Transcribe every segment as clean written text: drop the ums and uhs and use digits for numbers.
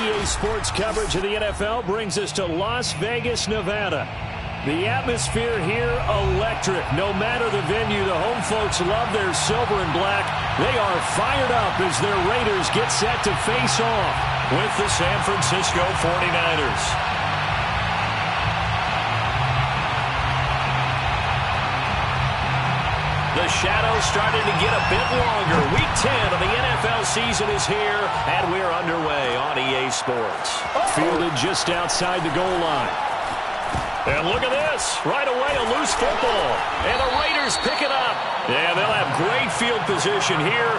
EA Sports coverage of the NFL brings us to Las Vegas, Nevada. The atmosphere here, electric. No matter the venue, the home folks love their silver and black. They are fired up as their Raiders get set to face off with the San Francisco 49ers. The shadows starting to get a bit longer. Week 10 of the NFL season is here, and we're underway on EA Sports. Fielded just outside the goal line. And look at this. Right away, a loose football. And the Raiders pick it up. And they'll have great field position here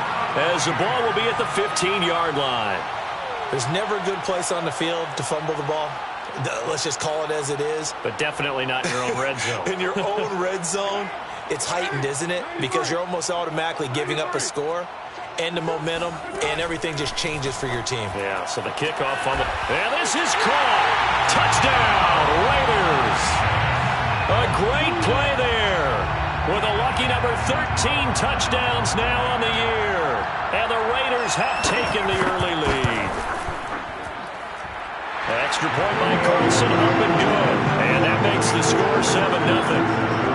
as the ball will be at the 15-yard line. There's never a good place on the field to fumble the ball. Let's just call it as it is. But definitely not in your own red zone. In your own red zone, it's heightened, isn't it? Because you're almost automatically giving up a score and the momentum, and everything just changes for your team. Yeah, so the kickoff on the... And this is caught. Touchdown, Raiders. A great play there with a lucky number 13 touchdowns now on the year. And the Raiders have taken the early lead. Extra point by Carlson, up and good. And that makes the score 7-0.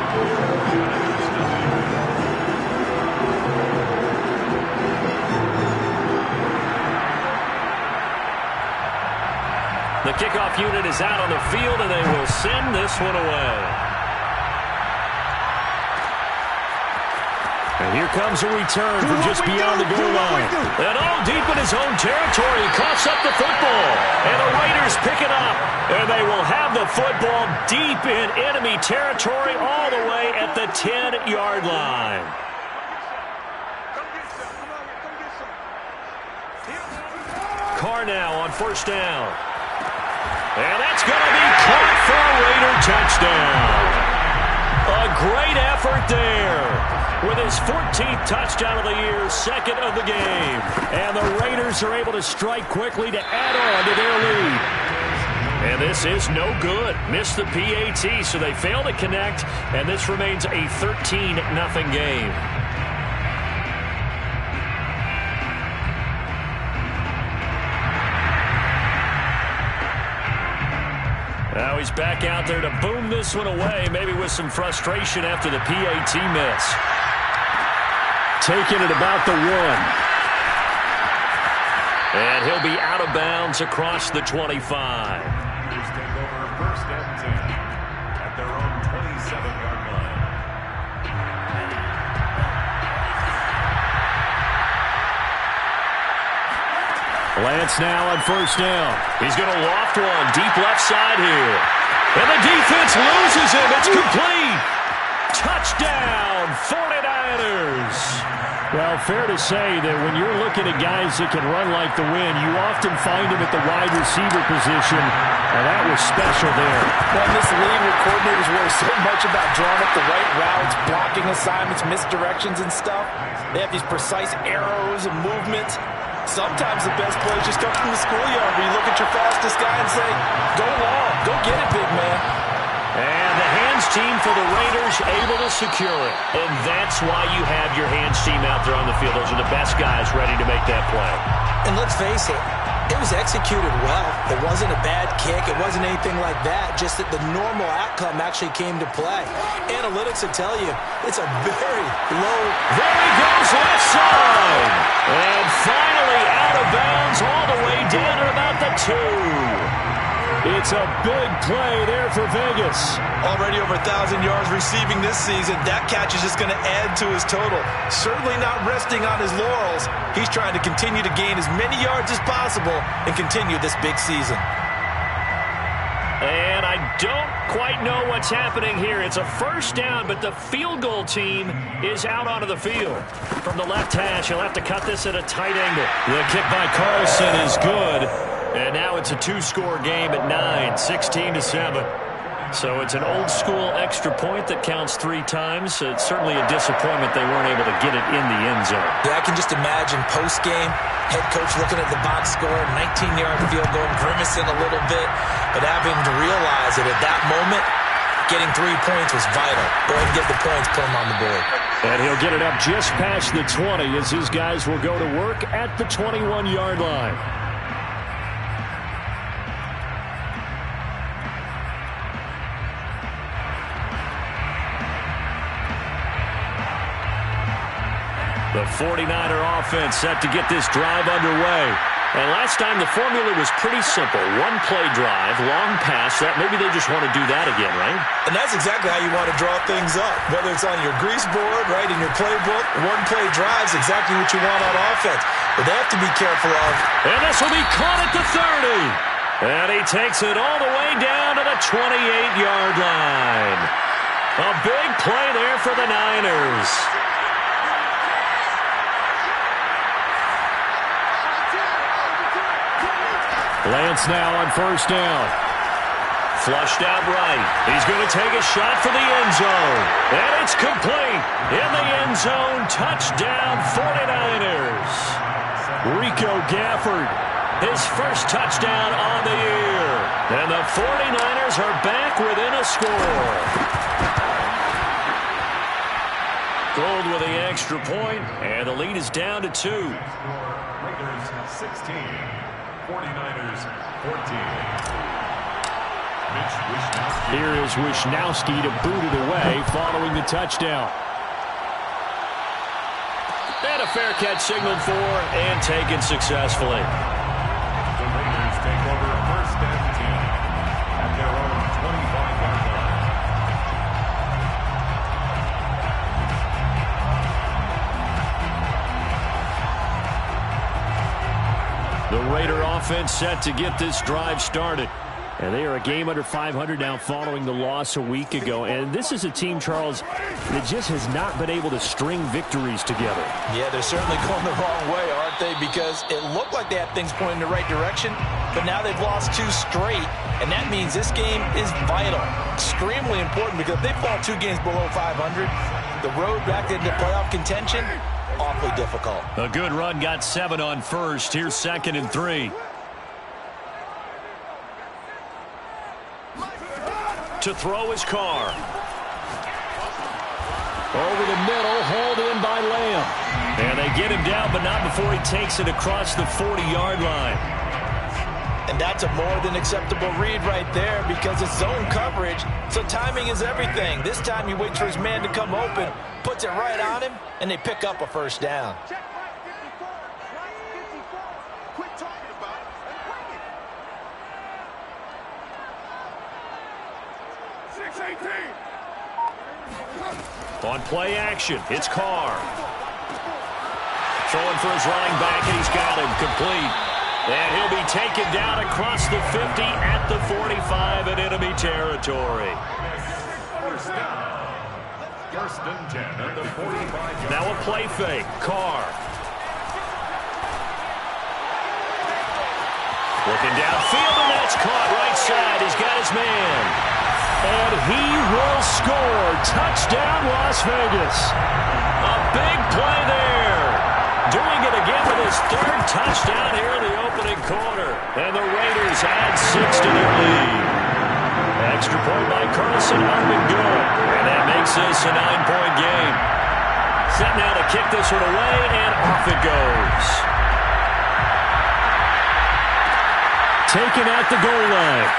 The kickoff unit is out on the field, and they will send this one away. And here comes a return from just beyond the goal line. And all deep in his own territory, he coughs up the football. And the Raiders pick it up. And they will have the football deep in enemy territory all the way at the 10-yard line. Carr now on first down. And that's going to be caught for a Raider touchdown. A great effort there with his 14th touchdown of the year, second of the game. And the Raiders are able to strike quickly to add on to their lead. And this is no good. Missed the PAT, so they fail to connect, and this remains a 13-0 game. Now he's back out there to boom this one away, maybe with some frustration after the PAT miss. Taking it about the 1. And he'll be out of bounds across the 25. Raiders take over first and 10 at their own 27-yard line. Lance now on first down. He's going to loft one deep left side here. And the defense loses him. It's complete. Touchdown, 49ers. Well, fair to say that when you're looking at guys that can run like the wind, you often find them at the wide receiver position. And that was special there. Well, in this league where coordinators worry so much about drawing up the right routes, blocking assignments, misdirections and stuff, they have these precise arrows and movements. Sometimes the best plays just come from the schoolyard where you look at your fastest guy and say, go long, go get it, big man. And the hands team for the Raiders able to secure it. And that's why you have your hands team out there on the field. Those are the best guys ready to make that play. And let's face it, it was executed well. It wasn't a bad kick. It wasn't anything like that. Just that the normal outcome actually came to play. Analytics will tell you it's a very low. There he goes, left side. And finally out of bounds all the way down to about the 2. It's a big play there for Vegas. Already over 1,000 yards receiving this season. That catch is just going to add to his total. Certainly not resting on his laurels. He's trying to continue to gain as many yards as possible and continue this big season. And I don't quite know what's happening here. It's a first down, but the field goal team is out onto the field. From the left hash, he'll have to cut this at a tight angle. The kick by Carlson is good. And now it's a 2-score game at 9, 16-7. So it's an old-school extra point that counts 3 times. It's certainly a disappointment they weren't able to get it in the end zone. Yeah, I can just imagine post-game, head coach looking at the box score, 19-yard field goal, grimacing a little bit, but having to realize that at that moment, getting 3 points was vital. Go ahead and get the points, put them on the board. And he'll get it up just past the 20 as his guys will go to work at the 21-yard line. The 49er offense set to get this drive underway. And last time the formula was pretty simple. One play drive, long pass. Maybe they just want to do that again, right? And that's exactly how you want to draw things up. Whether it's on your grease board, right, in your playbook, one play drive is exactly what you want on offense. But they have to be careful of. And this will be caught at the 30. And he takes it all the way down to the 28-yard line. A big play there for the Niners. Lance now on first down. Flushed out right. He's going to take a shot for the end zone. And it's complete. In the end zone, touchdown 49ers. Rico Gafford, his first touchdown on the year. And the 49ers are back within a score. Gold with the extra point, and the lead is down to 2. Raiders 16. 49ers 14. Here is Wishnowski to boot it away following the touchdown. And a fair catch signaled for and taken successfully. The Raiders take over first and 10 at their own 25-yard line. The Raider offense set to get this drive started. And they are a game under 500 now following the loss a week ago. And this is a team, Charles, that just has not been able to string victories together. Yeah, they're certainly going the wrong way, aren't they? Because it looked like they had things pointing in the right direction, but now they've lost 2 straight. And that means this game is vital, extremely important, because if they fall 2 games below 500, the road back into playoff contention, awfully difficult. A good run, got 7 on first. Here's 2nd and 3. To throw his Carr. Over the middle, hauled in by Lamb. And they get him down, but not before he takes it across the 40-yard line. And that's a more than acceptable read right there because it's zone coverage, so timing is everything. This time he waits for his man to come open, puts it right on him, and they pick up a first down. On play action, it's Carr. Throwing for his running back, and he's got him complete. And he'll be taken down across the 50 at the 45 in enemy territory. First down. First and 10 at the 45. Now a play fake. Carr. Looking downfield, and that's caught right side. He's got his man. And he will score. Touchdown, Las Vegas. A big play there. Doing it again with his 3rd touchdown here in the opening quarter. And the Raiders add 6 to their lead. Extra point by Carlson, up and good. And that makes this a 9-point game. Set now to kick this one away, and off it goes. Taken at the goal line.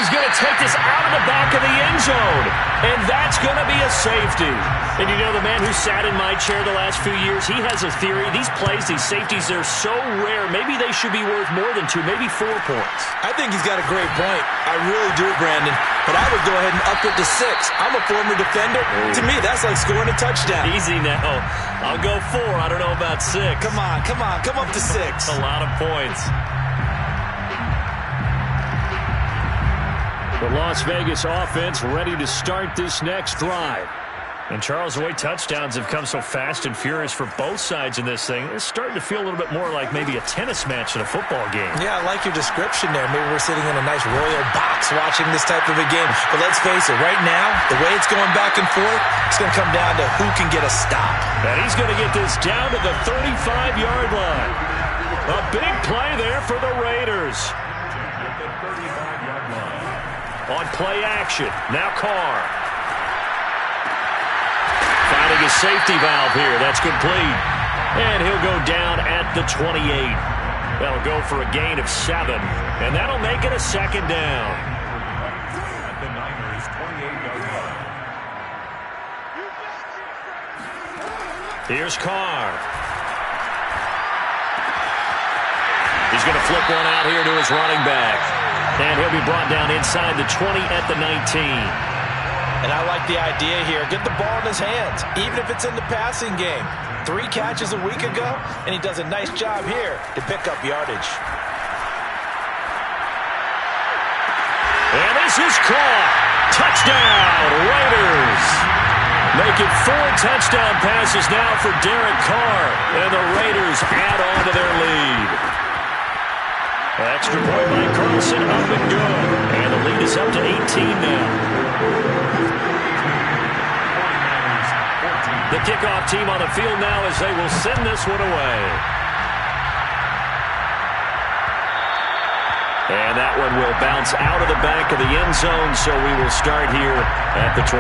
He's going to take this out of the back of the end zone. And that's going to be a safety. And you know, the man who sat in my chair the last few years, he has a theory. These plays, these safeties, they're so rare. Maybe they should be worth more than 2, maybe 4 points. I think he's got a great point. I really do, Brandon. But I would go ahead and up it to 6. I'm a former defender. To me, that's like scoring a touchdown. Easy now. I'll go 4. I don't know about 6. Come on. Come up to 6. A lot of points. The Las Vegas offense ready to start this next drive. And, Charles, the way touchdowns have come so fast and furious for both sides in this thing, it's starting to feel a little bit more like maybe a tennis match in a football game. Yeah, I like your description there. Maybe we're sitting in a nice royal box watching this type of a game. But let's face it, right now, the way it's going back and forth, it's going to come down to who can get a stop. And he's going to get this down to the 35-yard line. A big play there for the Raiders. On play action, now Carr. Finding his safety valve here, that's complete. And he'll go down at the 28. That'll go for a gain of 7. And that'll make it a 2nd down. At the Niners' 28-yard line. Here's Carr. He's going to flip one out here to his running back. And he'll be brought down inside the 20 at the 19. And I like the idea here. Get the ball in his hands, even if it's in the passing game. 3 catches a week ago, and he does a nice job here to pick up yardage. And this is caught. Touchdown, Raiders. Make it 4 touchdown passes now for Derek Carr. And the Raiders add on to their lead. Extra point by Carlson, up and good. And the lead is up to 18 now. The kickoff team on the field now as they will send this one away. And that one will bounce out of the back of the end zone, so we will start here at the 25.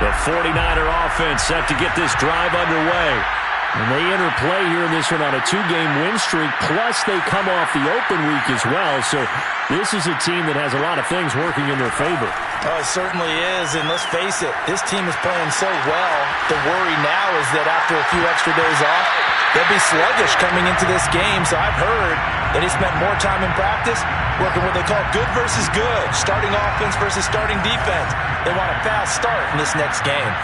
The 49er offense set to get this drive underway. And they enter play here in this one on a 2-game win streak, plus they come off the open week as well. So this is a team that has a lot of things working in their favor. Oh, it certainly is, and let's face it, this team is playing so well. The worry now is that after a few extra days off, they'll be sluggish coming into this game. So I've heard that he spent more time in practice working what they call good versus good, starting offense versus starting defense. They want a fast start in this next game.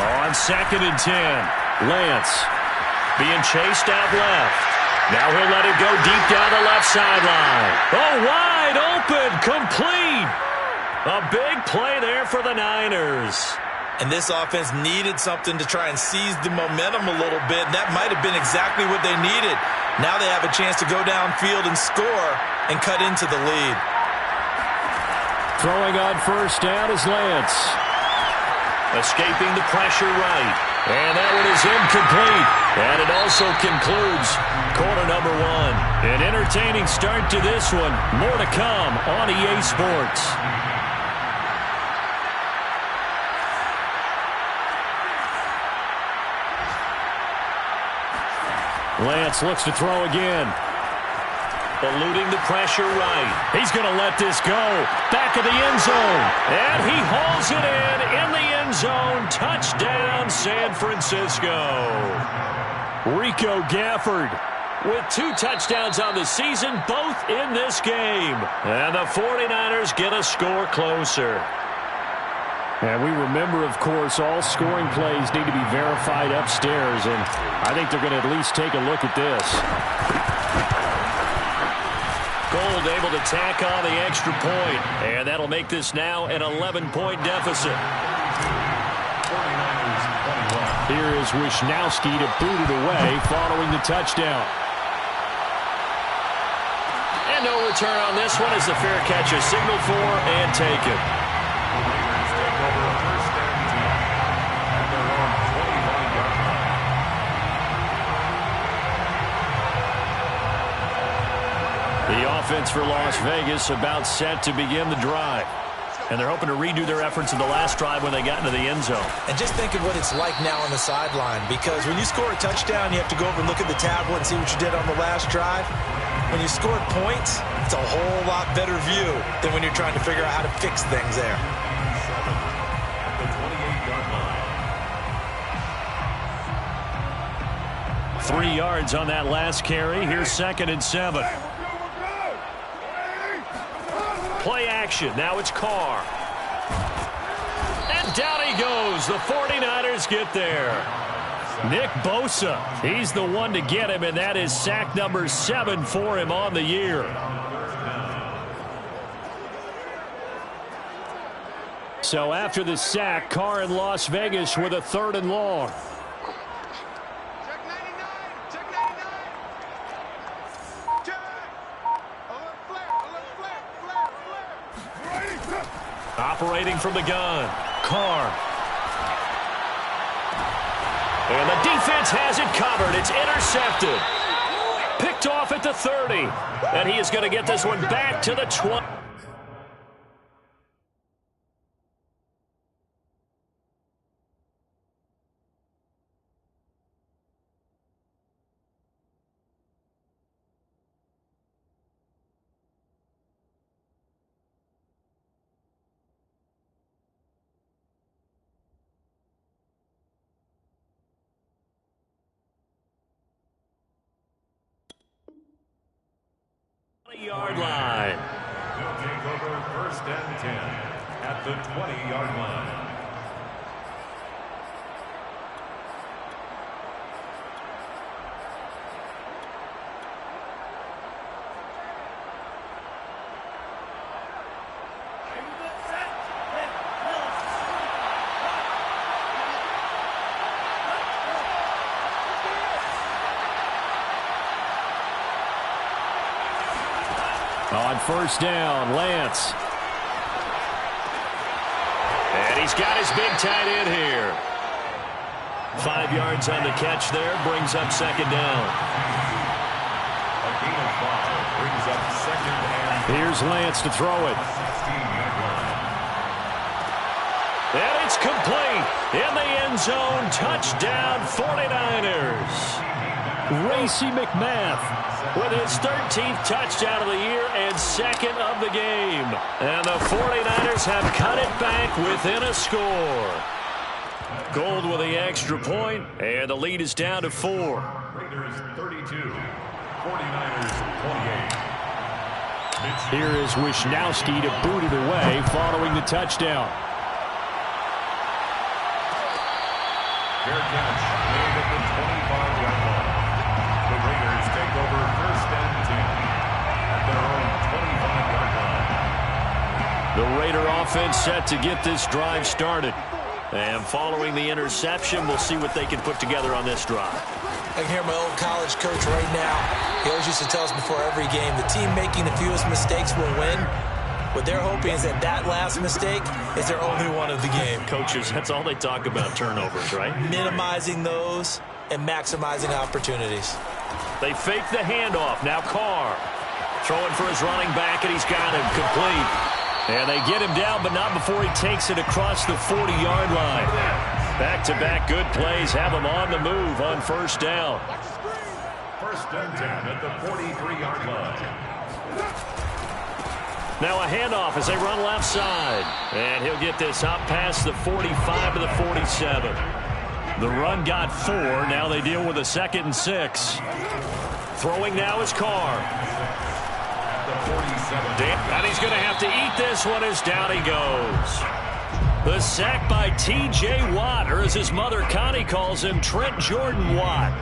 On 2nd and 10, Lance being chased out left. Now he'll let it go deep down the left sideline. Oh, wide open, complete. A big play there for the Niners. And this offense needed something to try and seize the momentum a little bit. And that might have been exactly what they needed. Now they have a chance to go downfield and score and cut into the lead. Throwing on first down is Lance. Escaping the pressure right. And that one is incomplete. And it also concludes quarter number 1. An entertaining start to this one. More to come on EA Sports. Lance looks to throw again. Eluding the pressure right. He's going to let this go. Back of the end zone. And he hauls it in the end zone. Touchdown, San Francisco. Rico Gafford with 2 touchdowns on the season, both in this game. And the 49ers get a score closer. And we remember, of course, all scoring plays need to be verified upstairs. And I think they're going to at least take a look at this. Gold able to tack on the extra point. And that'll make this now an 11-point deficit. Here is Wisnowski to boot it away following the touchdown. And no return on this one as the fair catch is signaled for and taken. The offense for Las Vegas about set to begin the drive. And they're hoping to redo their efforts in the last drive when they got into the end zone. And just think of what it's like now on the sideline, because when you score a touchdown, you have to go over and look at the tablet and see what you did on the last drive. When you scored points, it's a whole lot better view than when you're trying to figure out how to fix things there. The 28-yard line. 3 yards on that last carry. Here's 2nd and 7. Play action. Now it's Carr. And down he goes. The 49ers get there. Nick Bosa, he's the one to get him, and that is sack number 7 for him on the year. So after the sack, Carr in Las Vegas with a 3rd and long. Operating from the gun, Carr. And the defense has it covered. It's intercepted. Picked off at the 30. And he is going to get this one back to the 20. 20-yard line. They'll take over first and 10 at the 20-yard line. On first down, Lance. And he's got his big tight end here. 5 yards on the catch there, brings up second down. A gain of 5 brings up second and Here's Lance to throw it. 16-yard line. And it's complete in the end zone. Touchdown, 49ers. Racey McMath With his 13th touchdown of the year and second of the game. And the 49ers have cut it back within a score. Gold with the extra point, and the lead is down to 4. Raiders 32, 49ers 28. Here is Wisnowski to boot it away following the touchdown. Fair catch made at the 25-yard line. The Raiders take over first and 10 at their own 25-yard line. The Raider offense set to get this drive started. And following the interception, we'll see what they can put together on this drive. I can hear my old college coach right now. He always used to tell us before every game, the team making the fewest mistakes will win. What they're hoping is that last mistake is their only one of the game. Coaches, that's all they talk about, turnovers, right? Minimizing those and maximizing opportunities. They fake the handoff. Now Carr throwing for his running back, and he's got him complete. And they get him down, but not before he takes it across the 40-yard line. Back-to-back good plays have him on the move on first down. First and 10 at the 43-yard line. Now a handoff as they run left side. And he'll get this up past the 45 to the 47. The run got 4. Now they deal with a 2nd and 6. Throwing now is Carr. And he's going to have to eat this one as down he goes. The sack by T.J. Watt, or as his mother Connie calls him, Trent Jordan Watt.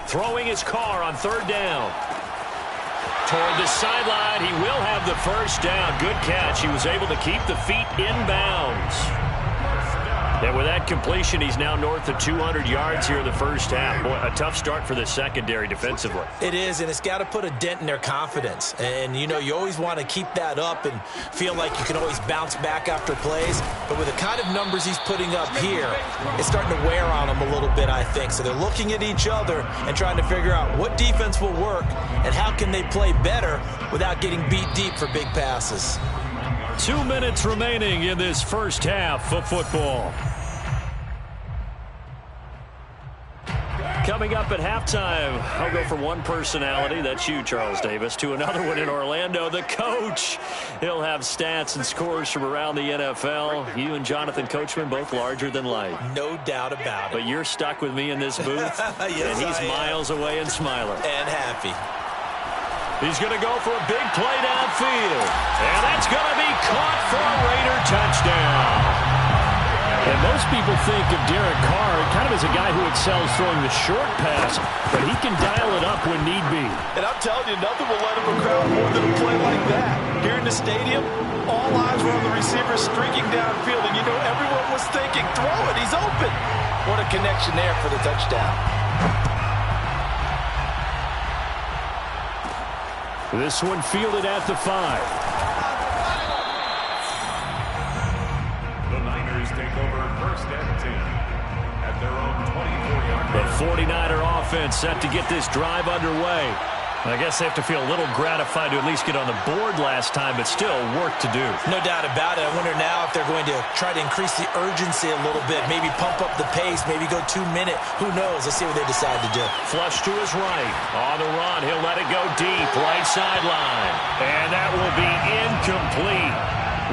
Throwing his Carr on third down. Toward the sideline, he will have the first down. Good catch. He was able to keep the feet in bounds. And with that completion, he's now north of 200 yards here in the first half. Boy, a tough start for the secondary defensively. It is, and it's got to put a dent in their confidence. And, you know, you always want to keep that up and feel like you can always bounce back after plays. But with the kind of numbers he's putting up here, it's starting to wear on them a little bit, I think. So they're looking at each other and trying to figure out what defense will work and how can they play better without getting beat deep for big passes. 2 minutes remaining in this first half of football. Coming up at halftime, I'll go from one personality, that's you, Charles Davis, to another one in Orlando, the coach. He'll have stats and scores from around the NFL. You and Jonathan Coachman, both larger than life. No doubt about it. But you're stuck with me in this booth, Yes, and he's miles away and smiling. And happy. He's going to go for a big play downfield. And that's going to be caught for a Raider touchdown. And most people think of Derek Carr kind of as a guy who excels throwing the short pass, but he can dial it up when need be. And I'm telling you, nothing will let him crowd more than a play like that. Here in the stadium, all eyes were on the receiver streaking downfield, and you know everyone was thinking, throw it, he's open. What a connection there for the touchdown. This one fielded at the 5. Take over first and 10 at their own 24-yard line. The 49er offense set to get this drive underway. I guess they have to feel a little gratified to at least get on the board last time, but still work to do. No doubt about it. I wonder now if they're going to try to increase the urgency a little bit, maybe pump up the pace, maybe go 2-minute. Who knows? Let's see what they decide to do. Flush to his right. On the run, he'll let it go deep, right sideline. And that will be incomplete.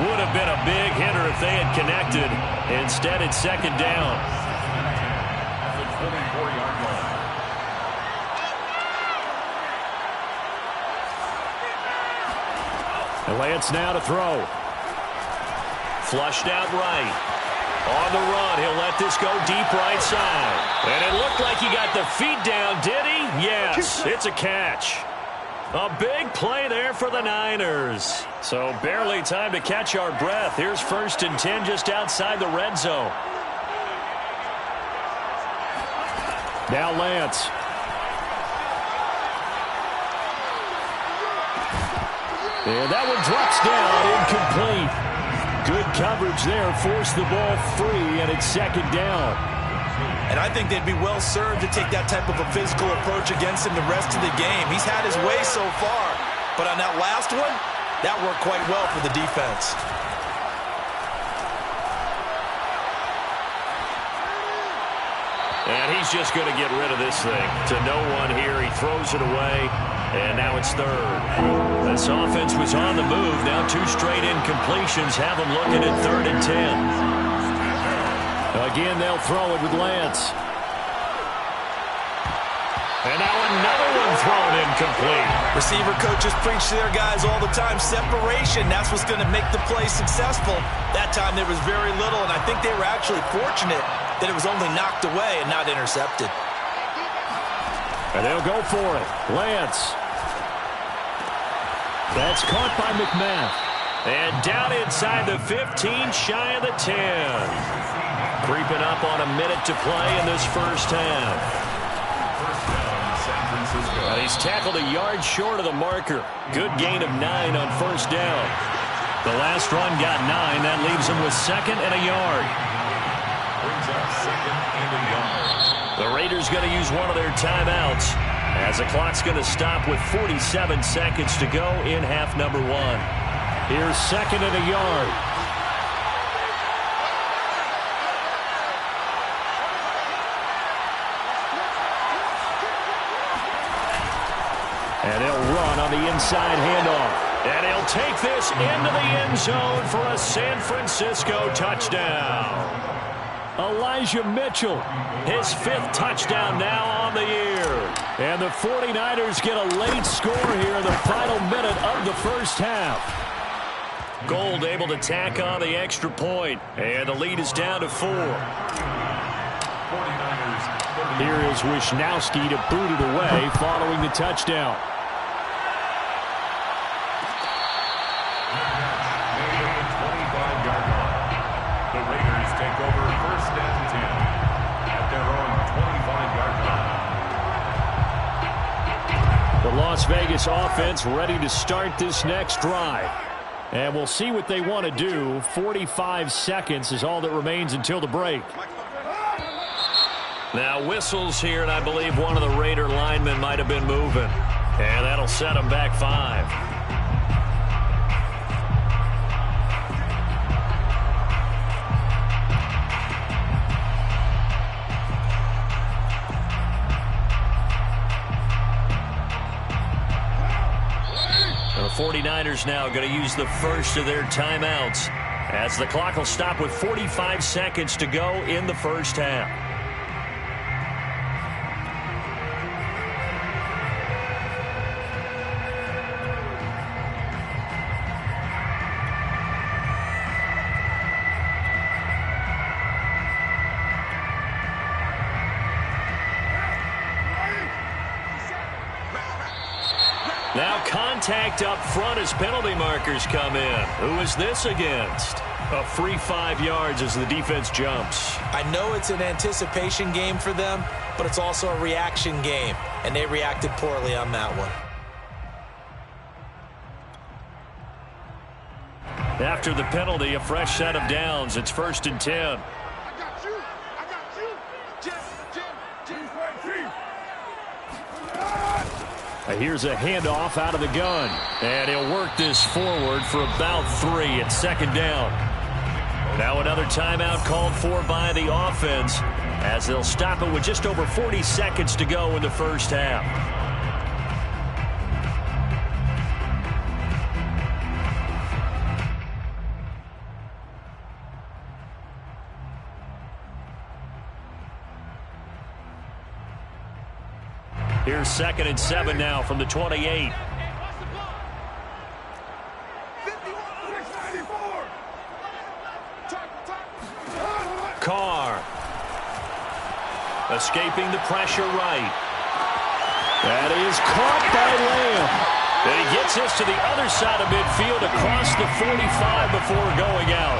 Would have been a big hitter if they had connected. Instead, it's second down. At the 24-yard line. Lance now to throw. Flushed out right. On the run, he'll let this go deep right side. And it looked like he got the feet down, did he? Yes, it's a catch. A big play there for the Niners. So barely time to catch our breath. Here's 1st and 10 just outside the red zone. Now Lance. And that one drops down, incomplete. Good coverage there, forced the ball free, and it's second down. And I think they'd be well served to take that type of a physical approach against him the rest of the game. He's had his way so far, but on that last one, that worked quite well for the defense. And he's just going to get rid of this thing. To no one here, he throws it away, and now it's third. This offense was on the move. Now 2 straight incompletions have them looking at 3rd and 10. Again, they'll throw it with Lance. And now another one thrown incomplete. Receiver coaches preach to their guys all the time. Separation, that's what's going to make the play successful. That time there was very little, and I think they were actually fortunate that it was only knocked away and not intercepted. And they'll go for it. Lance. That's caught by McMath. And down inside the 15, shy of the 10. Creeping up on a minute to play in this first half. And he's tackled a yard short of the marker. Good gain of 9 on 1st down. The last run got 9. That leaves him with 2nd and a yard. Brings up 2nd and a yard. The Raiders going to use one of their timeouts as the clock's going to stop with 47 seconds to go in half number 1. Here's 2nd and a yard. And they'll run on the inside handoff. And he'll take this into the end zone for a San Francisco touchdown. Elijah Mitchell, his 5th touchdown now on the year. And the 49ers get a late score here in the final minute of the first half. Gold able to tack on the extra point, and the lead is down to 4. 49ers. Here is Wisnowski to boot it away following the touchdown. Made at the 25-yard line. The Raiders take over 1st and 10 at their own 25-yard line. The Las Vegas offense ready to start this next drive. And we'll see what they want to do. 45 seconds is all that remains until the break. Now whistles here, and I believe one of the Raider linemen might have been moving. And that'll set them back 5. The 49ers now going to use the first of their timeouts as the clock will stop with 45 seconds to go in the first half. Now contact up front as penalty markers come in. Who is this against? A free 5 yards as the defense jumps. I know it's an anticipation game for them, but it's also a reaction game, and they reacted poorly on that one. After the penalty, a fresh set of downs. It's 1st and 10. Here's a handoff out of the gun. And he'll work this forward for about 3 at second down. Now another timeout called for by the offense as they'll stop it with just over 40 seconds to go in the first half. Here's 2nd and 7 now from the 28. Carr. Escaping the pressure right. That is caught by Lamb. And he gets this to the other side of midfield across the 45 before going out.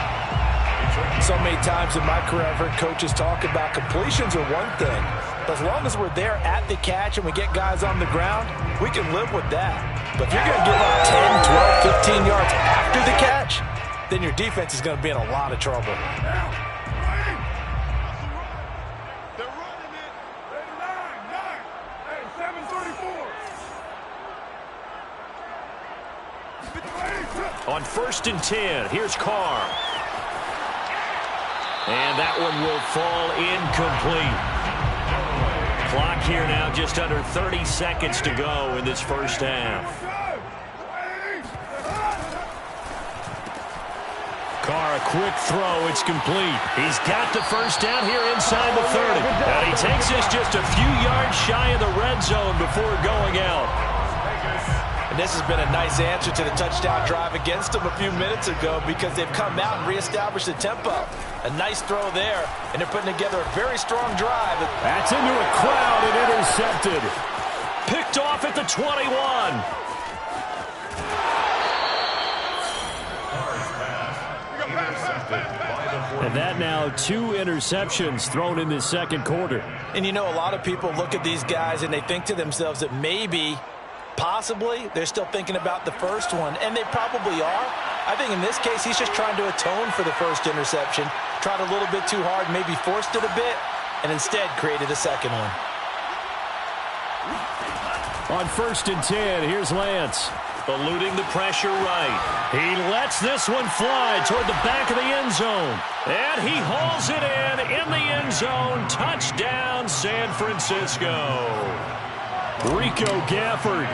So many times in my career, I've heard coaches talk about completions are one thing. But as long as we're there at the catch and we get guys on the ground, we can live with that. But if you're going to give up 10, 12, 15 yards after the catch, then your defense is going to be in a lot of trouble. On 1st and 10, here's Carr. And that one will fall incomplete. Clock here now just under 30 seconds to go in this first half. Carr, a quick throw. It's complete. He's got the first down here inside the 30. And he takes this just a few yards shy of the red zone before going out. And this has been a nice answer to the touchdown drive against them a few minutes ago because they've come out and reestablished the tempo. A nice throw there, and they're putting together a very strong drive. That's into a crowd and intercepted. Picked off at the 21. And that now 2 interceptions thrown in this second quarter. And you know, a lot of people look at these guys and they think to themselves that maybe, possibly, they're still thinking about the first one, and they probably are. I think in this case, he's just trying to atone for the first interception, tried a little bit too hard, maybe forced it a bit, and instead created a second one. On 1st and 10, here's Lance. Eluding the pressure right. He lets this one fly toward the back of the end zone. And he hauls it in the end zone. Touchdown, San Francisco. Rico Gafford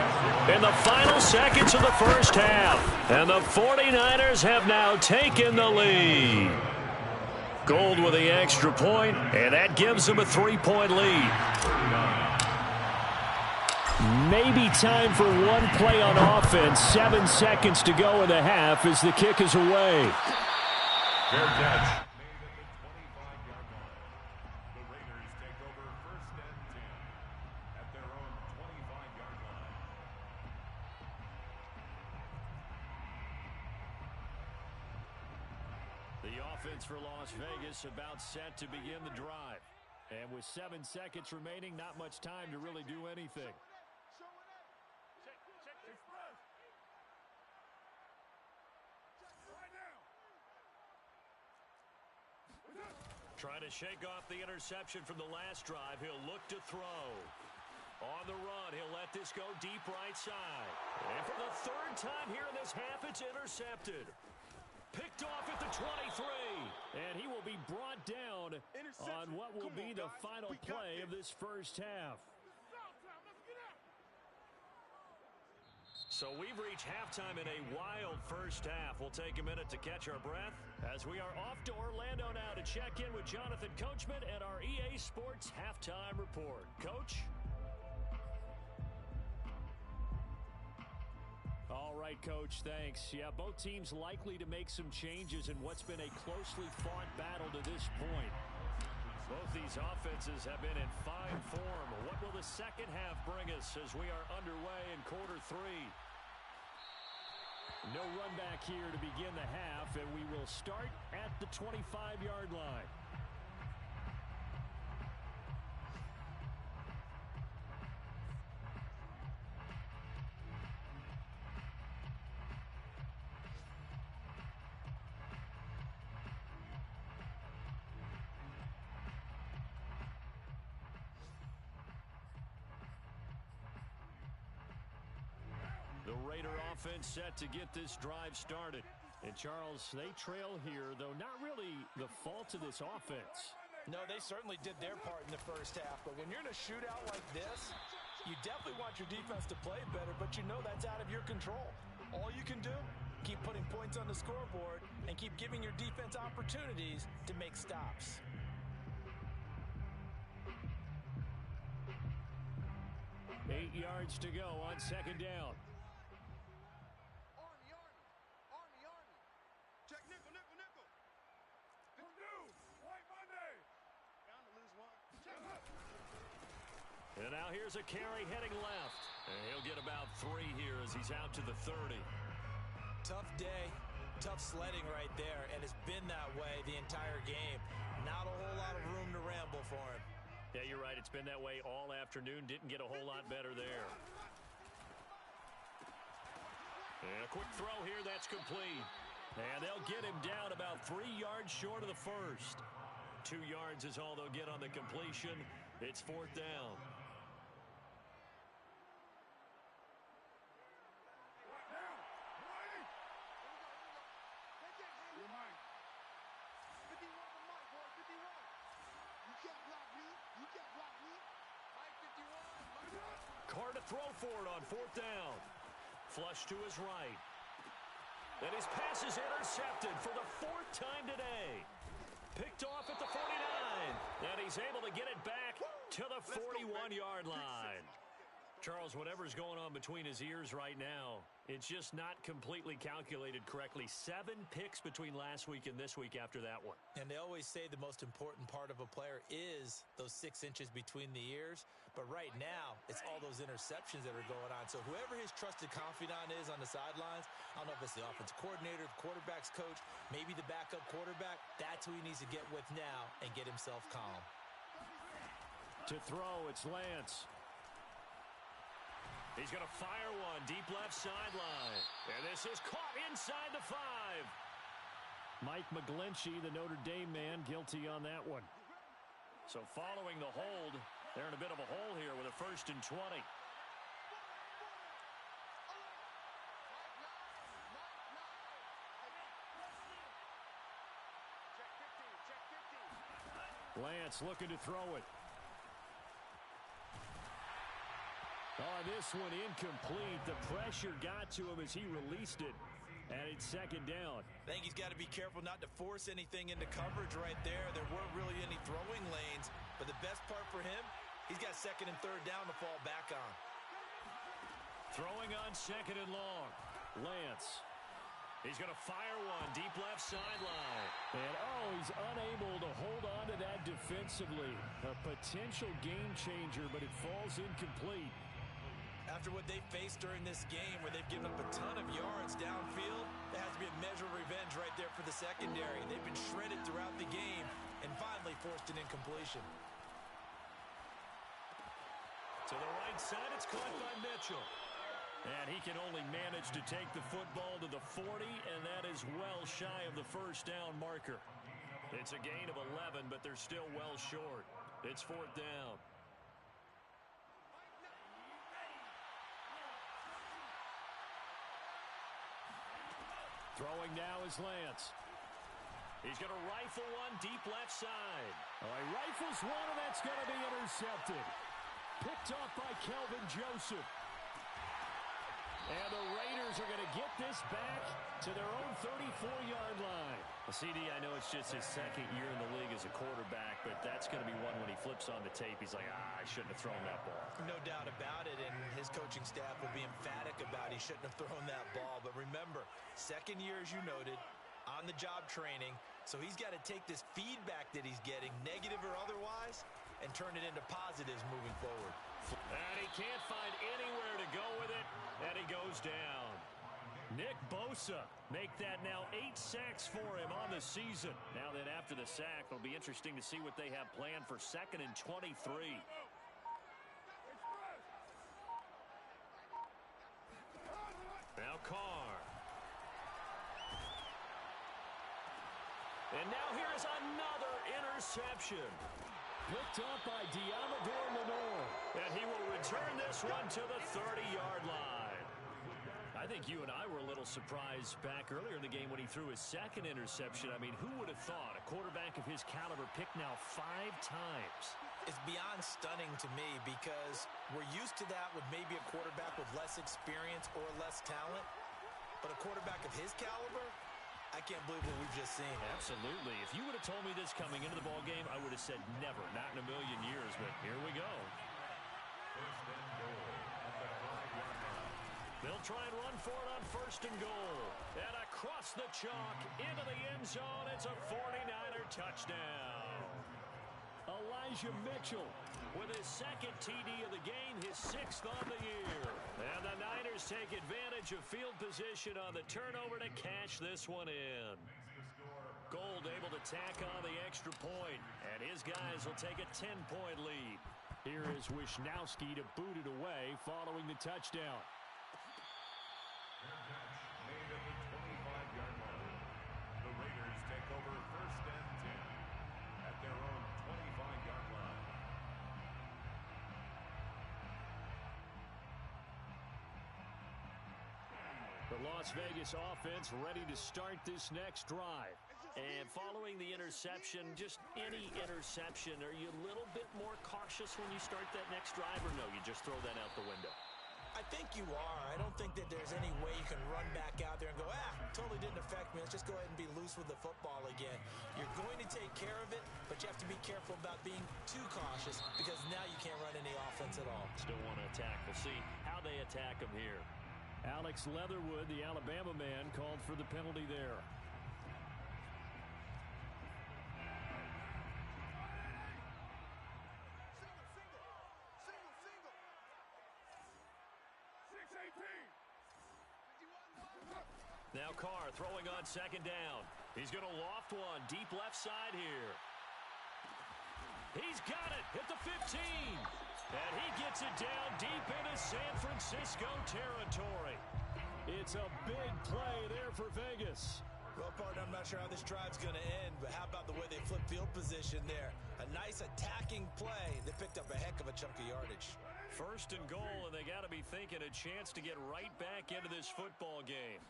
in the final seconds of the first half. And the 49ers have now taken the lead. Gold with the extra point, and that gives them a 3-point lead. Maybe time for one play on offense. 7 seconds to go in the half as the kick is away. Fair catch. The Raiders take over 1st and 10 at their own 25-yard line. The offense for Las Vegas about set to begin the drive. And with 7 seconds remaining, not much time to really do anything. Trying to shake off the interception from the last drive. He'll look to throw. On the run, he'll let this go deep right side. And for the 3rd time here in this half, it's intercepted. Picked off at the 23. And he will be brought down on what will be the final play of this first half. So we've reached halftime in a wild first half. We'll take a minute to catch our breath as we are off to Orlando now to check in with Jonathan Coachman and our EA Sports Halftime Report. Coach? All right, Coach, thanks. Yeah, both teams likely to make some changes in what's been a closely fought battle to this point. Both these offenses have been in fine form. What will the second half bring us as we are underway in quarter 3? No run back here to begin the half, and we will start at the 25-yard line. Raider offense set to get this drive started. And, Charles, they trail here, though not really the fault of this offense. No, they certainly did their part in the first half. But when you're in a shootout like this, you definitely want your defense to play better, but you know that's out of your control. All you can do, keep putting points on the scoreboard and keep giving your defense opportunities to make stops. Eight yards to go on second down. Army. Check nickel. Good news. White Monday. Down to lose one. Check up. And now here's a carry heading left. And he'll get about 3 here as he's out to the 30. Tough day, tough sledding right there, and it's been that way the entire game. Not a whole lot of room to ramble for him. Yeah, you're right. It's been that way all afternoon. Didn't get a whole lot better there. And a quick throw here. That's complete. And they'll get him down about 3 yards short of the first. 2 yards is all they'll get on the completion. It's fourth down. Carr to throw for it on fourth down. Flush to his right. And his pass is intercepted for the 4th time today. Picked off at the 49. And he's able to get it back to the 41-yard line. Charles, whatever's going on between his ears right now, it's just not completely calculated correctly. 7 picks between last week and this week after that one. And they always say the most important part of a player is those 6 inches between the ears. But right now, it's all those interceptions that are going on. So whoever his trusted confidant is on the sidelines, I don't know if it's the offensive coordinator, the quarterback's coach, maybe the backup quarterback, that's who he needs to get with now and get himself calm. To throw, it's Lance. He's going to fire one deep left sideline. And this is caught inside the 5. Mike McGlinchey, the Notre Dame man, guilty on that one. So following the hold, they're in a bit of a hole here with a 1st and 20. Lance looking to throw it. Oh, this one incomplete. The pressure got to him as he released it. And it's second down. I think he's got to be careful not to force anything into coverage right there. There weren't really any throwing lanes. But the best part for him, he's got 2nd and 3rd down to fall back on. Throwing on 2nd and long. Lance. He's going to fire one deep left sideline. And, he's unable to hold on to that defensively. A potential game changer, but it falls incomplete. After what they faced during this game where they've given up a ton of yards downfield, there has to be a measure of revenge right there for the secondary. They've been shredded throughout the game and finally forced an incompletion. To the right side, it's caught by Mitchell. And he can only manage to take the football to the 40, and that is well shy of the 1st down marker. It's a gain of 11, but they're still well short. It's 4th down. Throwing now is Lance. He's going to rifle one deep left side. He rifles one, and that's going to be intercepted. Picked off by Kelvin Joseph. And the Raiders are going to get this back to their own 34-yard line. CD, I know it's just his 2nd year in the league as a quarterback, but that's going to be one when he flips on the tape. He's like, I shouldn't have thrown that ball. No doubt about it, and his coaching staff will be emphatic about he shouldn't have thrown that ball. But remember, 2nd year, as you noted, on-the-job training, so he's got to take this feedback that he's getting, negative or otherwise, and turn it into positives moving forward. And he can't find anywhere to go with it, and he goes down. Nick Bosa make that now 8 sacks for him on the season. Now then, after the sack, it'll be interesting to see what they have planned for 2nd and 23. Now Carr. And now here is another interception. Picked up by Deommodore Lenoir. And he will return this one to the 30-yard line. I think you and I were a little surprised back earlier in the game when he threw his second interception. I mean, who would have thought a quarterback of his caliber picked now 5 times? It's beyond stunning to me because we're used to that with maybe a quarterback with less experience or less talent. But a quarterback of his caliber, I can't believe what we've just seen. Absolutely. If you would have told me this coming into the ball game, I would have said never, not in a million years. But here we go. First and goal at the 5-yard line. They'll try and run for it on first and goal. And across the chalk into the end zone. It's a 49er touchdown. Elijah Mitchell with his second TD of the game, his 6th on the year. And the Niners take advantage of field position on the turnover to cash this one in. Gold able to tack on the extra point, and his guys will take a 10-point lead. Here is Wisnowski to boot it away following the touchdown. Fair catch made at the 25-yard line. The Raiders take over first and 10 at their own 25-yard line. The Las Vegas offense ready to start this next drive. And following the interception, just any interception, are you a little bit more cautious when you start that next drive, or no, you just throw that out the window? I think you are. I don't think that there's any way you can run back out there and go, totally didn't affect me. Let's just go ahead and be loose with the football again. You're going to take care of it, but you have to be careful about being too cautious because now you can't run any offense at all. Still want to attack. We'll see how they attack him here. Alex Leatherwood, the Alabama man, called for the penalty there. Now Carr throwing on second down. He's going to loft one deep left side here. He's got it at the 15. And he gets it down deep into San Francisco territory. It's a big play there for Vegas. Well, partner, I'm not sure how this drive's going to end, but how about the way they flip field position there? A nice attacking play. They picked up a heck of a chunk of yardage. First and goal, and they got to be thinking a chance to get right back into this football game.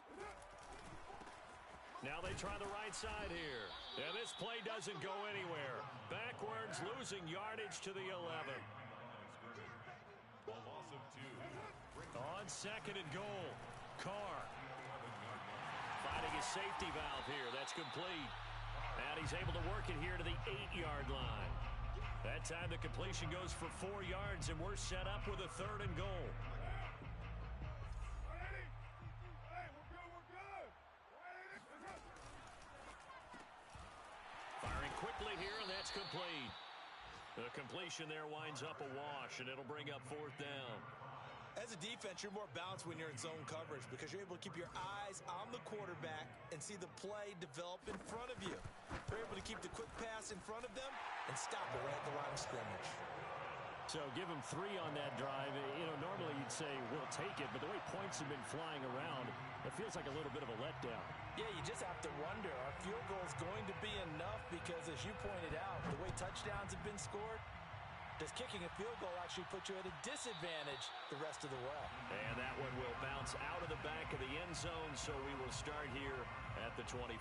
Now they try the right side here. And this play doesn't go anywhere. Backwards, losing yardage to the 11. A loss of 2. On second and goal, Carr finding his safety valve here. That's complete. And he's able to work it here to the 8-yard line. That time the completion goes for 4 yards, and we're set up with a 3rd and goal. Firing quickly here, and that's complete. The completion there winds up a wash, and it'll bring up 4th down. As a defense, you're more balanced when you're in zone coverage because you're able to keep your eyes on the quarterback and see the play develop in front of you. You're able to keep the quick pass in front of them and stop it right at the line of scrimmage. So give them 3 on that drive. You know, normally you'd say we'll take it, but the way points have been flying around, it feels like a little bit of a letdown. Yeah, you just have to wonder, are field goals going to be enough? Because as you pointed out, the way touchdowns have been scored, does kicking a field goal actually put you at a disadvantage the rest of the way? And that one will bounce out of the back of the end zone, so we will start here at the 25.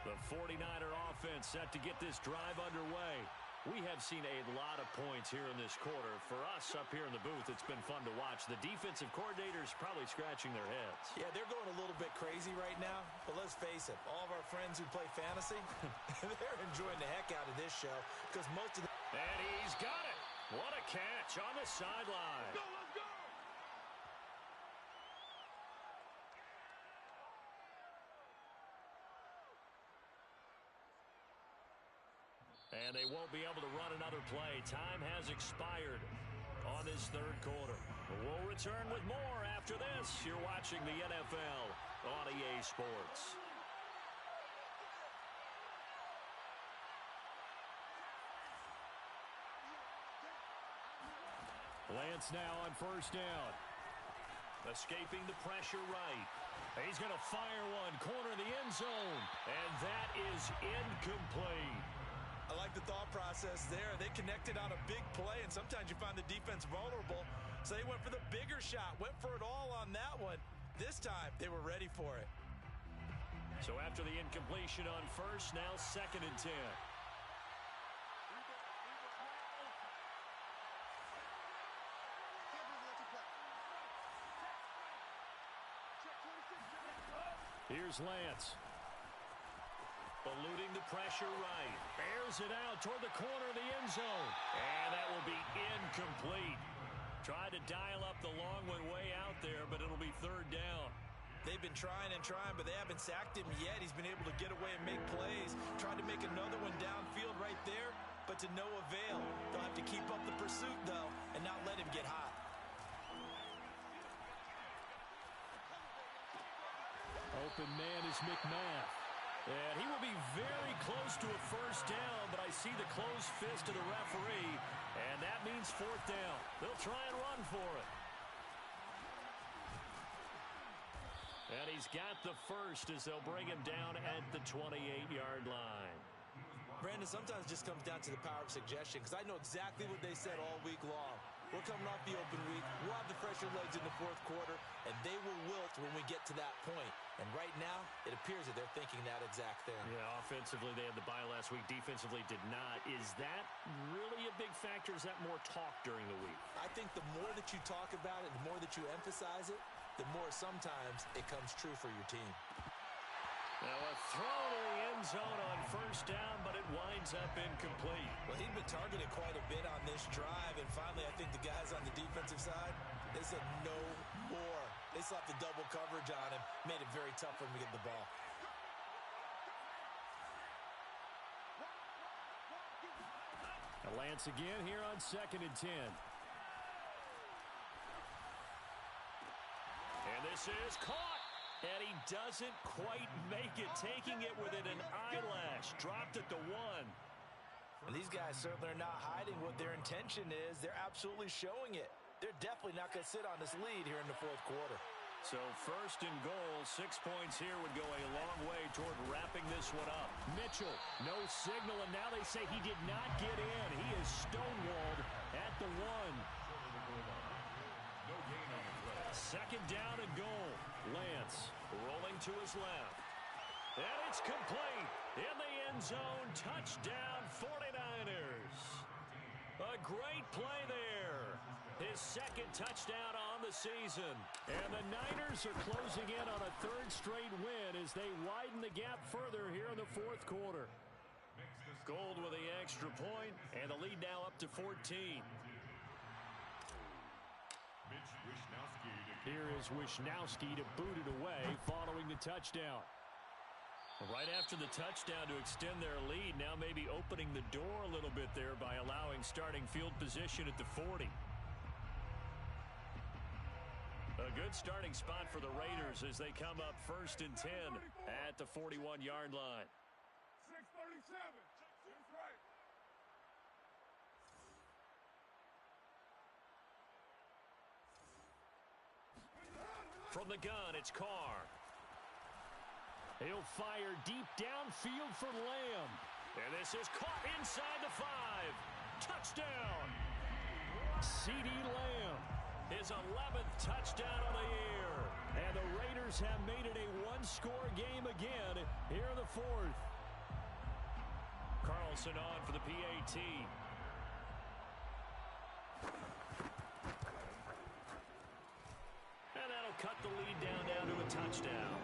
The 49er offense set to get this drive underway. We have seen a lot of points here in this quarter. For us up here in the booth, it's been fun to watch. The defensive coordinators probably scratching their heads. Yeah, they're going a little bit crazy right now. But let's face it, all of our friends who play fantasy, they're enjoying the heck out of this show because most of the... And he's got it. What a catch on the sideline. Let's go! And they won't be able to run another play. Time has expired on this 3rd quarter. We'll return with more after this. You're watching the NFL on EA Sports. Lance now on 1st down. Escaping the pressure right. He's going to fire one, corner of the end zone. And that is incomplete. I like the thought process there. They connected on a big play, and sometimes you find the defense vulnerable. So they went for the bigger shot, went for it all on that one. This time, they were ready for it. So after the incompletion on first, now 2nd and 10. Here's Lance. Eluding the pressure right. Airs it out toward the corner of the end zone. And that will be incomplete. Tried to dial up the long one way out there, but it'll be 3rd down. They've been trying and trying, but they haven't sacked him yet. He's been able to get away and make plays. Tried to make another one downfield right there, but to no avail. They'll have to keep up the pursuit, though, and not let him get hot. Open man is McMath. And he will be very close to a 1st down, but I see the closed fist of the referee, and that means 4th down. They'll try and run for it. And he's got the first as they'll bring him down at the 28-yard line. Brandon, sometimes it just comes down to the power of suggestion, because I know exactly what they said all week long. We're coming off the open week. We'll have the fresher legs in the 4th quarter, and they will wilt when we get to that point. And right now, it appears that they're thinking that exact thing. Yeah, offensively, they had the bye last week. Defensively, did not. Is that really a big factor? Is that more talk during the week? I think the more that you talk about it, the more that you emphasize it, the more sometimes it comes true for your team. Now a throw to the end zone on 1st down, but it winds up incomplete. Well, he'd been targeted quite a bit on this drive, and finally I think the guys on the defensive side, they said no more. They slapped the double coverage on him, made it very tough for him to get the ball. Now Lance again here on 2nd and 10. And this is caught. And he doesn't quite make it, taking it within an eyelash. Dropped at the 1. And these guys certainly are not hiding what their intention is. They're absolutely showing it. They're definitely not going to sit on this lead here in the 4th quarter. So 1st and goal, 6 points here would go a long way toward wrapping this one up. Mitchell, no signal, and now they say he did not get in. He is stonewalled at the 1. No gain on the play. 2nd down and goal. Lance rolling to his left. And it's complete. In the end zone. Touchdown 49ers. A great play there. His 2nd touchdown on the season. And the Niners are closing in on a 3rd straight win as they widen the gap further here in the 4th quarter. Gold with the extra point, and the lead now up to 14. Here is Wisnowski to boot it away following the touchdown. Right after the touchdown to extend their lead, now maybe opening the door a little bit there by allowing starting field position at the 40. A good starting spot for the Raiders as they come up 1st and 10 at the 41-yard line. 637. That's right. From the gun, it's Carr. He'll fire deep downfield for Lamb. And this is caught inside the 5. Touchdown. CeeDee Lamb. His 11th touchdown on the year. And the Raiders have made it a one-score game again here in the 4th. Carlson on for the PAT. And that'll cut the lead down to a touchdown.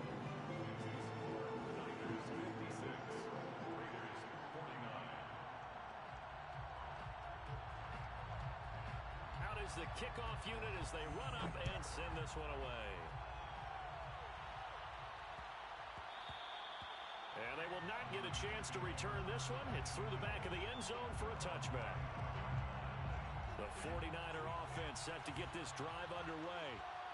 Niners 56, Raiders 49. Out is the kickoff unit as they run up and send this one away. And they will not get a chance to return this one. It's through the back of the end zone for a touchback. The 49er offense set to get this drive underway.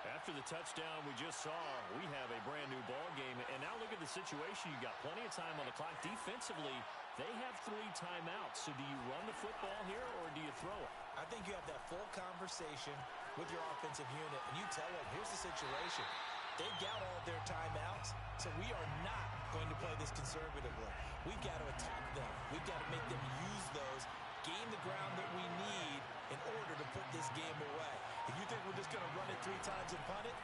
After the touchdown we just saw, we have a brand new ball game. And now look at the situation. You got plenty of time on the clock. Defensively, they have 3 timeouts. So do you run the football here or do you throw it? I think you have that full conversation with your offensive unit, and you tell them, here's the situation. They've got all of their timeouts, so we are not going to play this conservatively. We've got to attack them. We've got to make them use those, gain the ground that we need in order to put this game away. If you think we're just going to run it 3 times and punt it,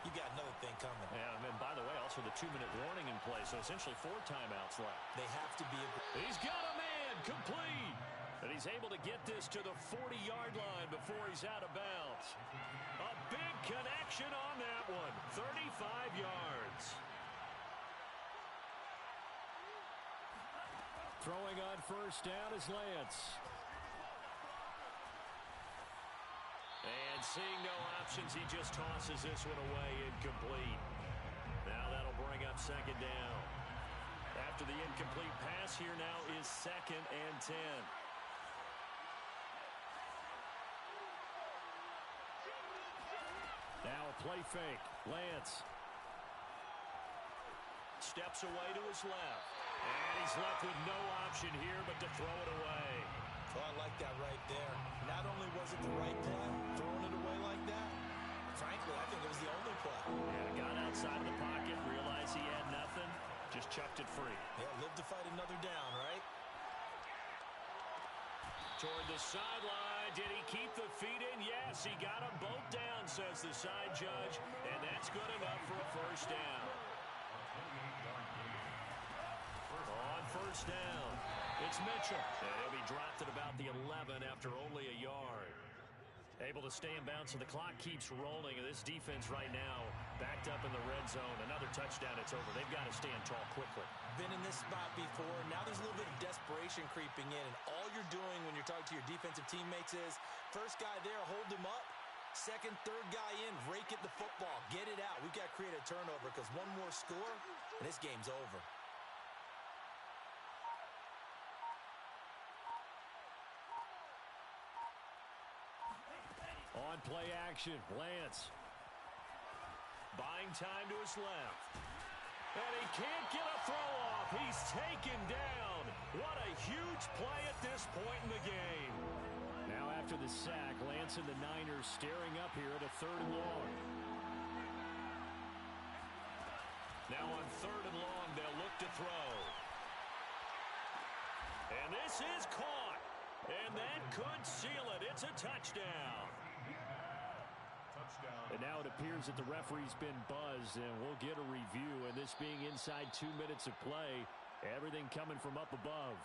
you got another thing coming. Yeah, and by the way, also the 2-minute warning in play, so essentially 4 timeouts left. They have to be He's got a man, complete. And he's able to get this to the 40-yard line before he's out of bounds. A big connection on that one, 35 yards. Throwing on first down is Lance. And seeing no options, he just tosses this one away, incomplete. Now that'll bring up second down. After the incomplete pass, here now is 2nd and 10. Now a play fake. Lance steps away to his left. And he's left with no option here but to throw it away. Oh, I like that right there. Not only was it the right play, throwing it away like that, frankly, I think it was the only play. Yeah, got outside of the pocket, realized he had nothing, just chucked it free. Yeah, live to fight another down, right? Toward the sideline. Did he keep the feet in? Yes, he got them both down, says the side judge. And that's good enough for a first down. On first down, it's Mitchell. And he'll be dropped at about the 11 after only a yard. Able to stay in bounds, so the clock keeps rolling. And this defense right now backed up in the red zone. Another touchdown, it's over. They've got to stand tall quickly. Been in this spot before. Now there's a little bit of desperation creeping in. And all you're doing when you're talking to your defensive teammates is, first guy there, hold him up. Second, third guy in, rake at the football. Get it out. We've got to create a turnover because one more score, and this game's over. On play action, Lance. Buying time to his left. And he can't get a throw off. He's taken down. What a huge play at this point in the game. Now after the sack, Lance and the Niners staring up here at a 3rd and long. Now on 3rd and long, they'll look to throw. And this is caught. And that could seal it. It's a touchdown. And now it appears that the referee's been buzzed, and we'll get a review. And this being inside 2 minutes of play, everything coming from up above.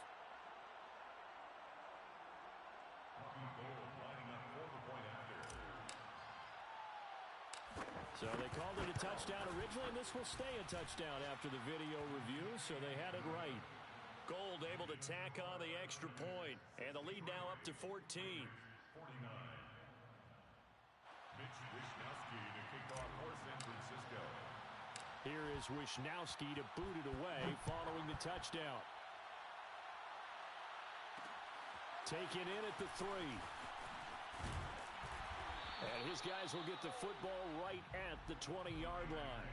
So they called it a touchdown originally, and this will stay a touchdown after the video review, so they had it right. Gold able to tack on the extra point, and the lead now up to 14. 49. Mitch Wishnowsky to kick off for San Francisco. Here is Wishnowsky to boot it away following the touchdown. Taken in at the 3. And his guys will get the football right at the 20-yard line.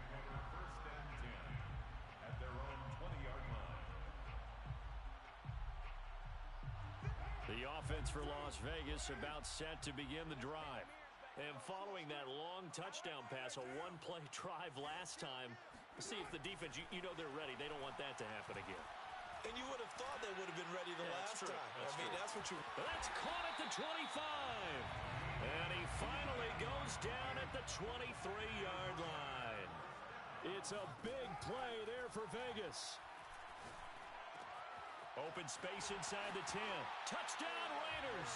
First and 10 at their own 20-yard line. The offense for Las Vegas about set to begin the drive. And following that long touchdown pass, a one-play drive last time, see if the defense, you know they're ready. They don't want that to happen again. And you would have thought they would have been ready the last time. That's what you... That's caught at the 25. And he finally goes down at the 23-yard line. It's a big play there for Vegas. Open space inside the 10. Touchdown, Raiders.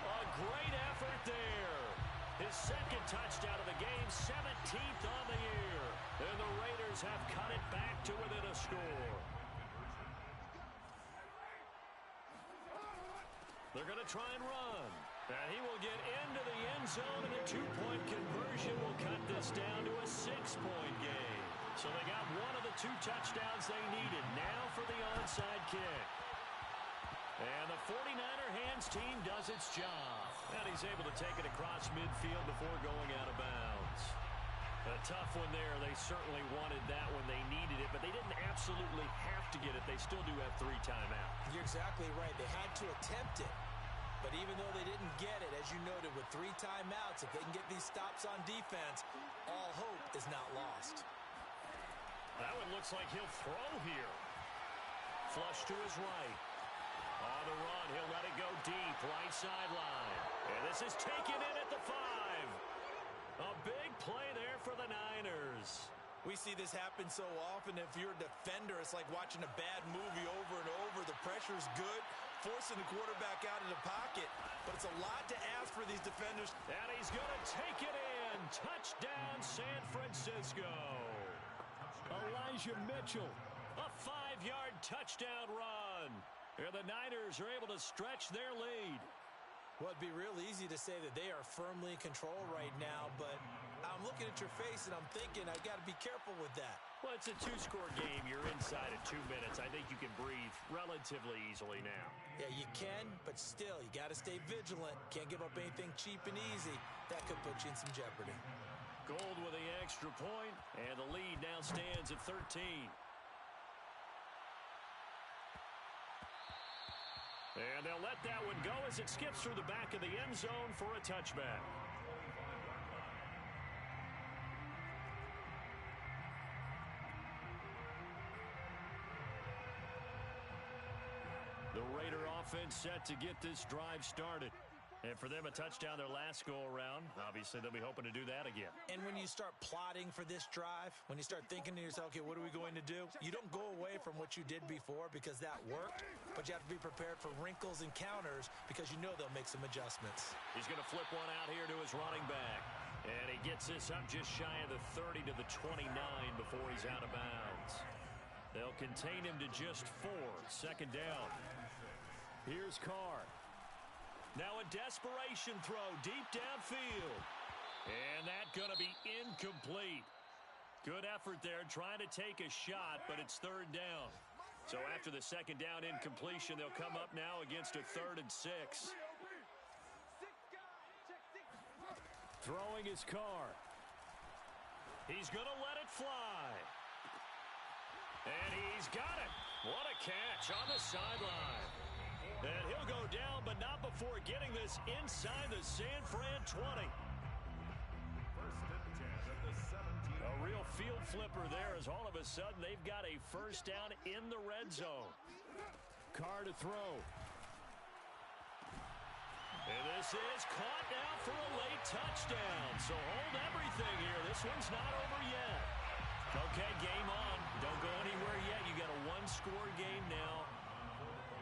A great effort there. His second touchdown of the game, 17th on the year. And the Raiders have cut it back to within a score. They're going to try and run. And he will get into the end zone, and a 2-point conversion will cut this down to a 6-point game. So they got one of the 2 touchdowns they needed. Now for the onside kick. And the 49er hands team does its job. And he's able to take it across midfield before going out of bounds. A tough one there. They certainly wanted that when they needed it, but they didn't absolutely have to get it. They still do have 3 timeouts. You're exactly right. They had to attempt it. But even though they didn't get it, as you noted, with 3 timeouts, if they can get these stops on defense, all hope is not lost. That one looks like he'll throw here. Flush to his right. On the run, he'll let it go deep, right sideline. And this is taken in at the 5. A big play there for the Niners. We see this happen so often. If you're a defender, it's like watching a bad movie over and over. The pressure's good, forcing the quarterback out of the pocket. But it's a lot to ask for these defenders. And he's going to take it in. Touchdown, San Francisco. Elijah Mitchell, a 5-yard touchdown run. And the Niners are able to stretch their lead. Well, it'd be real easy to say that they are firmly in control right now, but I'm looking at your face and I'm thinking I've got to be careful with that. Well, it's a 2-score game. You're inside at 2 minutes. I think you can breathe relatively easily now. Yeah, you can, but still, you got to stay vigilant. Can't give up anything cheap and easy. That could put you in some jeopardy. Gold with the extra point, and the lead now stands at 13. And they'll let that one go as it skips through the back of the end zone for a touchback. The Raider offense set to get this drive started. And for them, a touchdown their last go-around. Obviously, they'll be hoping to do that again. And when you start plotting for this drive, when you start thinking to yourself, okay, what are we going to do? You don't go away from what you did before because that worked, but you have to be prepared for wrinkles and counters because you know they'll make some adjustments. He's going to flip one out here to his running back. And he gets this up just shy of the 30 to the 29 before he's out of bounds. They'll contain him to just 4. Second down. Here's Carr. Now a desperation throw deep downfield. And that's going to be incomplete. Good effort there trying to take a shot, but it's 3rd down. So after the 2nd down incompletion, they'll come up now against a 3rd and 6. Throwing his Carr. He's going to let it fly. And he's got it. What a catch on the sideline. And he'll go down, but not before getting this inside the San Fran 20. 1st and 10 at the 17. A real field flipper there as all of a sudden they've got a 1st down in the red zone. Carr to throw. And this is caught now for a late touchdown. So hold everything here. This one's not over yet. Okay, game on. Don't go anywhere yet. You got a 1-score game now.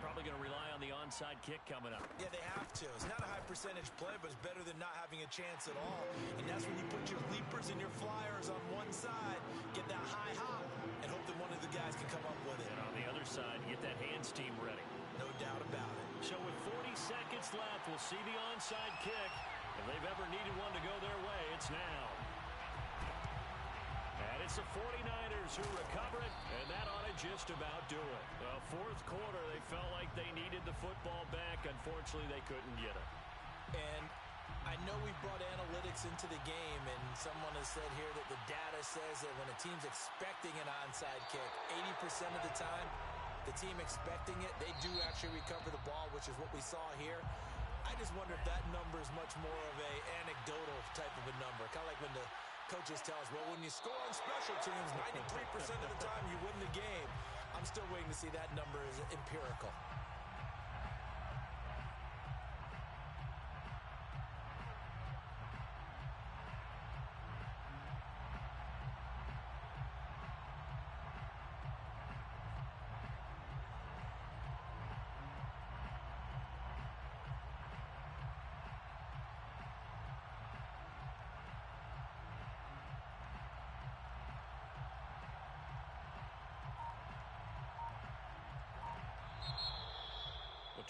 Probably going to rely on the onside kick coming up. Yeah, they have to. It's not a high percentage play, but it's better than not having a chance at all. And that's when you put your leapers and your flyers on one side, get that high hop, and hope that one of the guys can come up with it. And on the other side, get that hands team ready. No doubt about it. So with 40 seconds left, we'll see the onside kick. If they've ever needed one to go their way, it's now. And it's the 49ers who recover it, and that ought to just about do it. The 4th quarter, they felt like they needed the football back. Unfortunately, they couldn't get it. And I know we brought analytics into the game, and someone has said here that the data says that when a team's expecting an onside kick, 80% of the time, the team expecting it, they do actually recover the ball, which is what we saw here. I just wonder if that number is much more of a anecdotal type of a number, kind of like when the coaches tell us, well, when you score on special teams, 93% of the time you win the game. I'm still waiting to see that number is empirical.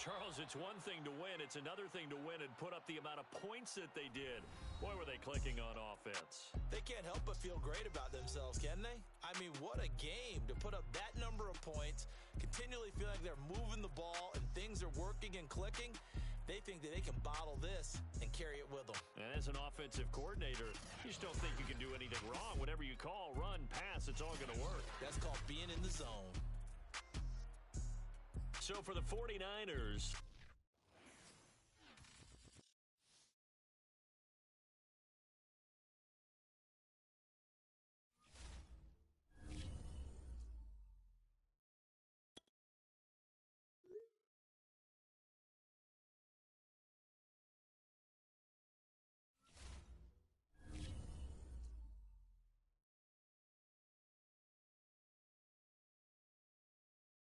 Charles, it's one thing to win. It's another thing to win and put up the amount of points that they did. Boy, were they clicking on offense. They can't help but feel great about themselves, can they? I mean, what a game to put up that number of points, continually feel like they're moving the ball and things are working and clicking. They think that they can bottle this and carry it with them. And as an offensive coordinator, you just don't think you can do anything wrong. Whatever you call, run, pass, it's all going to work. That's called being in the zone. So for the 49ers,